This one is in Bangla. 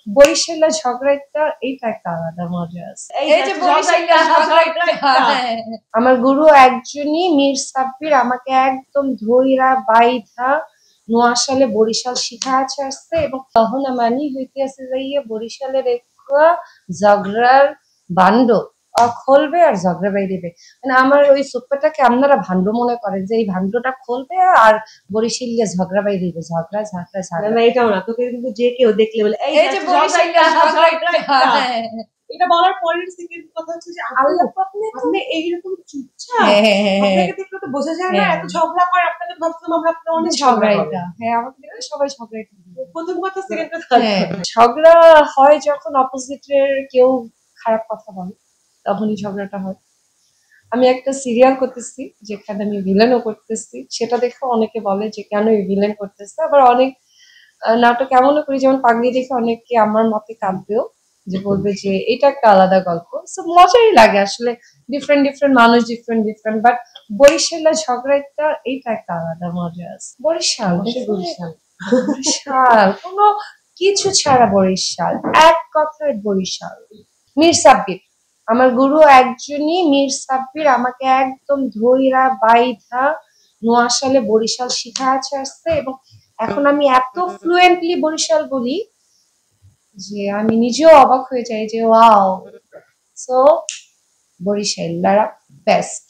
বরিশালের ঝগড়াটা এইটা একটা আলাদা মজা আছে। এই যে আমার গুরু একজনই মীর সাব্বির আমাকে একদম ধইরা বাইধা নোয়াখালী বরিশাল শিখাইছে আসছে এবং তখন মানি হইতেছে যাইয়া বরিশালের একটা ঝগড়ার ভান্ড খুলবে আর ঝগড়া বাইরেবে। মানে আমার ওই সুপ্পাটাকে আপনারা ভান্ড মনে করেন যে এই ভান্ডটা খুলবে আর বরিশালিয়া ঝগড়া বাইরেবে, ঝগড়া ঝগড়া ঝগড়া। না এটাও না, তোকে কিন্তু যে কেউ দেখলে বলে এই যে বরিশালিয়া ঝগড়া। এটা বলার পরের সেকেন্ড কথা হচ্ছে যে আল্লাহ আপনি এইরকম চুপচাপ, আপনাকে দেখলে তো বোঝা যায় না এত ঝগড়া করে। আপনাকে ভাবছিলাম আমরা আপনার অনেক ঝগড়াইটা, হ্যাঁ আমাকে দেখলে সবাই ঝগড়াইটা। প্রথম কথা, সেকেন্ড কথা ঝগড়া হয় যখন অপোজিটের কেউ খারাপ কথা বলে, তখনই ঝগড়াটা হয়। আমি একটা সিরিয়াল করতেছি যেখানে আমি ভিলেনও করতেছি, সেটা দেখে অনেকে বলে যে কেন এই ভিলেন করতেছে। আবার অনেক নাটক এমনও করি যেমন পাগলি দেখে অনেকে আমার মতে কাঁদবেও, যে বলবে যে এটা একটা আলাদা গল্প। সো মজাই লাগে আসলে, ডিফারেন্ট ডিফারেন্ট মানুষ, ডিফারেন্ট ডিফারেন্ট। বাট বরিশালের ঝগড়াটা এইটা একটা আলাদা মজা আছে। বরিশাল বরিশাল কোনো কিছু ছাড়া বরিশাল, এক কথায় বরিশাল। মীর সাব্বির আমার গুরু একজনই মীর সাব্বির আমাকে একদম ধইরা বাইধা নোয়াখালী বরিশাল শিখাইছে আসছে এবং এখন আমি এত ফ্লুয়েন্টলি বরিশাল বলি যে আমি নিজেও অবাক হয়ে যাই যে ওয়াও। So বরিশালরা best.